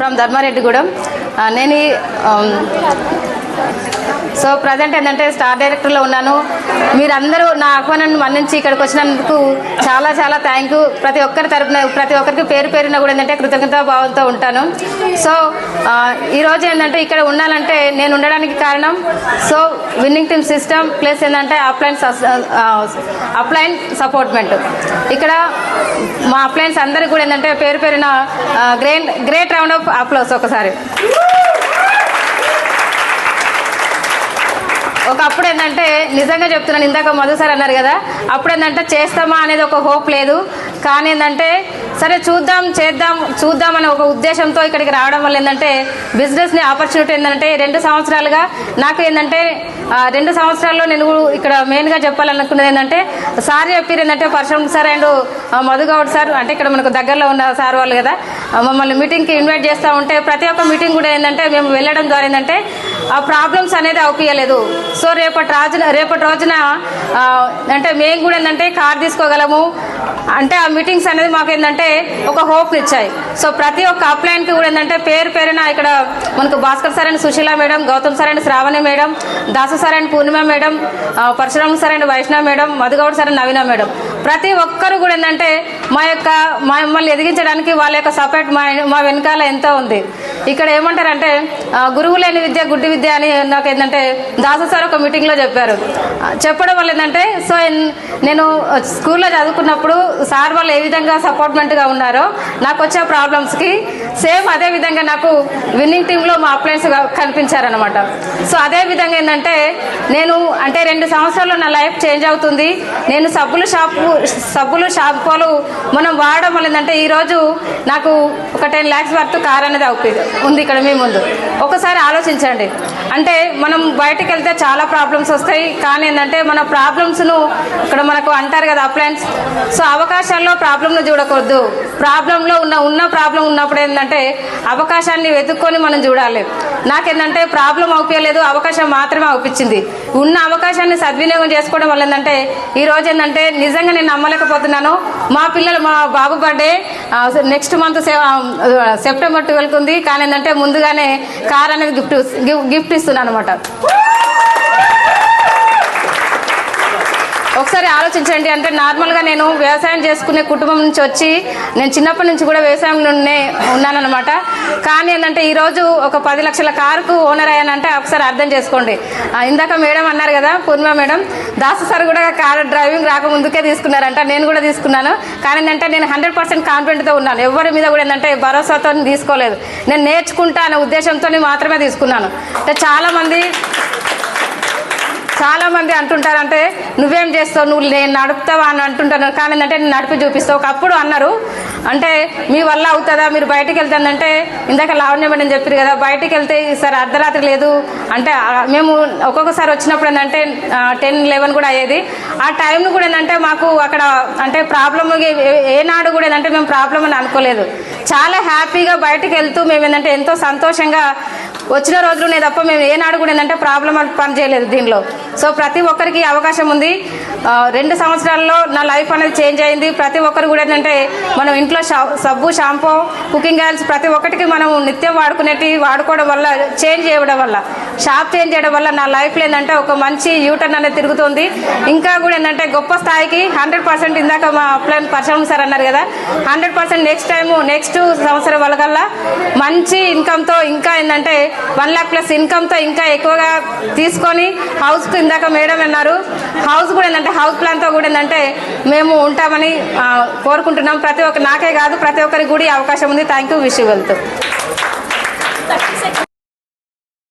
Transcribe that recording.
From ధర్మారెడ్డిగూడెం. నేను so present ఏంటంటే star డైరెక్టర్లో ఉన్నాను. మీరందరూ నా ఆహ్వానాన్ని మన్నించి ఇక్కడికి వచ్చినందుకు చాలా చాలా థ్యాంక్ యూ. ప్రతి ఒక్కరి తరపున ప్రతి ఒక్కరికి పేరు పేరున కూడా ఏంటంటే కృతజ్ఞతా భావంతో ఉంటాను. సో ఈరోజు ఏంటంటే ఇక్కడ ఉండాలంటే నేను ఉండడానికి కారణం so winning team system plus ఏంటంటే అప్లైన్ సపోర్ట్మెంట్. ఇక్కడ మా అప్లైన్స్ అందరికీ కూడా ఏంటంటే పేరు పేరున గ్రేట్ రౌండ్ ఆఫ్ అప్లాస్. ఒకసారి ఒకప్పుడు ఏంటంటే నిజంగా చెప్తున్నాను, ఇందాక మధు సార్ అన్నారు కదా, అప్పుడు ఏంటంటే చేస్తామా అనేది ఒక హోప్ లేదు. కానీ ఏంటంటే సరే చూద్దాం అనే ఒక ఉద్దేశంతో ఇక్కడికి రావడం వల్ల ఏంటంటే బిజినెస్ని ఆపర్చునిటీ ఏంటంటే 2 సంవత్సరాలుగా నాకు ఏంటంటే 2 సంవత్సరాల్లో నేను ఇక్కడ మెయిన్గా చెప్పాలనుకున్నది ఏంటంటే సార్ చెప్పారు ఏంటంటే Parashuram sir and Madhu Goud sir అంటే ఇక్కడ మనకు దగ్గరలో ఉన్న సార్ వాళ్ళు కదా, మమ్మల్ని మీటింగ్కి ఇన్వైట్ చేస్తూ ఉంటే ప్రతి ఒక్క మీటింగ్ కూడా ఏంటంటే మేము వెళ్ళడం ద్వారా ఏంటంటే ఆ ప్రాబ్లమ్స్ అనేది అవుపియలేదు. సో రేపటి రోజున అంటే మేము కూడా ఏంటంటే కార్ తీసుకోగలము అంటే ఆ మీటింగ్స్ అనేది మాకు ఏంటంటే ఒక హోప్ ఇచ్చాయి. సో ప్రతి ఒక్క అప్లైన్కి కూడా ఏంటంటే పేరు పేరున ఇక్కడ మనకు Bhaskar sir and Sushila madam, Gautam sir and Sravani madam, Dasu sir and Purnima madam, Parashuram sir and Vaishnav madam, Madhu Goud sir and Naveena madam, ప్రతి ఒక్కరు కూడా ఏంటంటే మమ్మల్ని ఎదిగించడానికి వాళ్ళ యొక్క సపోర్ట్ మా వెనకాల ఎంతో ఉంది. ఇక్కడ ఏమంటారంటే గురువు లేని విద్య గుడ్డి విద్య అని నాకు ఏంటంటే దాసు సార్ ఒక మీటింగ్లో చెప్పడం వల్ల ఏంటంటే సో నేను స్కూల్లో చదువుకున్నప్పుడు సార్ వాళ్ళు ఏ విధంగా సపోర్ట్మెంట్గా ఉన్నారో నాకు వచ్చే ప్రాబ్లమ్స్కి సేమ్ అదే విధంగా నాకు విన్నింగ్ టీంలో మా అప్లయన్స్ కనిపించారనమాట. సో అదే విధంగా ఏంటంటే నేను అంటే 2 సంవత్సరాల్లో నా లైఫ్ చేంజ్ అవుతుంది. నేను సబ్బులు షాంపూలు మనం వాడడం వల్ల ఏంటంటే ఈరోజు నాకు ఒక 10 lakhs వర్త్ కార్ అనేది ఉంది ఇక్కడ మీ ముందు. ఒకసారి ఆలోచించండి, అంటే మనం బయటకు వెళ్తే చాలా ప్రాబ్లమ్స్ వస్తాయి. కానీ ఏంటంటే మన ప్రాబ్లమ్స్ను ఇక్కడ మనకు అంటారు కదా అప్లయన్స్, సో అవకాశాల్లో ప్రాబ్లంను చూడకూడదు. ప్రాబ్లంలో ఉన్న ప్రాబ్లం ఉన్నప్పుడు ఏంటంటే అవకాశాన్ని వెతుక్కొని మనం చూడాలి. నాకేంటంటే ప్రాబ్లం అవుపియలేదు, అవకాశం మాత్రమే అవుపించింది. ఉన్న అవకాశాన్ని సద్వినియోగం చేసుకోవడం వల్ల ఏంటంటే ఈరోజు ఏంటంటే నిజంగా నేను నమ్మలేకపోతున్నాను. మా బాబు బర్త్డే నెక్స్ట్ మంత్ సెప్టెంబర్ 12 ఉంది. కానీ ఏంటంటే ముందుగానే కార్ అనేది గిఫ్ట్ ఇస్తున్నాను అనమాట. ఒకసారి ఆలోచించండి, అంటే నార్మల్గా నేను వ్యవసాయం చేసుకునే కుటుంబం నుంచి వచ్చి నేను చిన్నప్పటి నుంచి కూడా వ్యవసాయంలోనే ఉన్నానన్నమాట. కానీ ఏంటంటే ఈరోజు ఒక 10 లక్షల కారుకు ఓనర్ అయ్యానంటే ఒకసారి అర్థం చేసుకోండి. ఇందాక మేడం అన్నారు కదా పూర్ణిమ మేడం, దాసు సార్ కూడా కారు డ్రైవింగ్ రాకముందుకే తీసుకున్నారంట, నేను కూడా తీసుకున్నాను. కానీ ఏంటంటే నేను 100% కాన్ఫిడెంట్తో ఉన్నాను. ఎవరి మీద కూడా ఏంటంటే భరోసాతో తీసుకోలేదు. నేను నేర్చుకుంటా అనే ఉద్దేశంతో మాత్రమే తీసుకున్నాను. అంటే చాలా మంది అంటుంటారంటే నువ్వేం చేస్తావు, నువ్వు నేను నడుపుతావా అని అంటుంటాను. కానీ ఏంటంటే నేను నడిపి చూపిస్తావు. ఒకప్పుడు అన్నారు అంటే మీ వల్ల అవుతుందా, మీరు బయటికి వెళ్తుందంటే ఇందాక లావణ్య మేడం చెప్పారు కదా, బయటికి వెళ్తే ఈసారి అర్ధరాత్రి లేదు అంటే మేము ఒక్కొక్కసారి వచ్చినప్పుడు ఏంటంటే 10-11 కూడా అయ్యేది. ఆ టైంను కూడా ఏంటంటే మాకు అక్కడ అంటే ప్రాబ్లమ్ ఏనాడు కూడా ఏంటంటే మేము ప్రాబ్లం అని అనుకోలేదు. చాలా హ్యాపీగా బయటికి వెళ్తూ మేము ఏంటంటే ఎంతో సంతోషంగా వచ్చిన రోజులునే తప్ప మేము ఏనాడు కూడా ఏంటంటే ప్రాబ్లం అని పని చేయలేదు దీనిలో. సో ప్రతి ఒక్కరికి అవకాశం ఉంది. 2 సంవత్సరాల్లో నా లైఫ్ అనేది చేంజ్ అయింది. ప్రతి ఒక్కరు కూడా ఏంటంటే మనం ఇంట్లో సబ్బు షాంపూ కుకింగ్ ఆయిల్స్ ప్రతి ఒక్కటికి మనం నిత్యం వాడుకోవడం వల్ల చేంజ్ చేయడం వల్ల షాప్ చేంజ్ చేయడం వల్ల నా లైఫ్లో ఏంటంటే ఒక మంచి యూటర్న్ అనేది తిరుగుతుంది. ఇంకా కూడా ఏంటంటే గొప్ప స్థాయికి 100% ఇందాక మా అప్లైన్ పరశురామ్ సార్ అన్నారు కదా 100% నెక్స్ట్ సంవత్సరం వరకల్లా మంచి ఇన్కమ్తో ఇంకా ఏంటంటే 1 lakh ప్లస్ ఇన్కమ్తో ఇంకా ఎక్కువగా తీసుకొని హౌస్కు ఇందాక మేడం అన్నారు హౌస్ కూడా ఏంటంటే హౌస్ ప్లాన్తో కూడా ఏంటంటే మేము ఉంటామని కోరుకుంటున్నాం. నాకే కాదు ప్రతి ఒక్కరికి కూడా అవకాశం ఉంది. Thank you. Wish you wealth.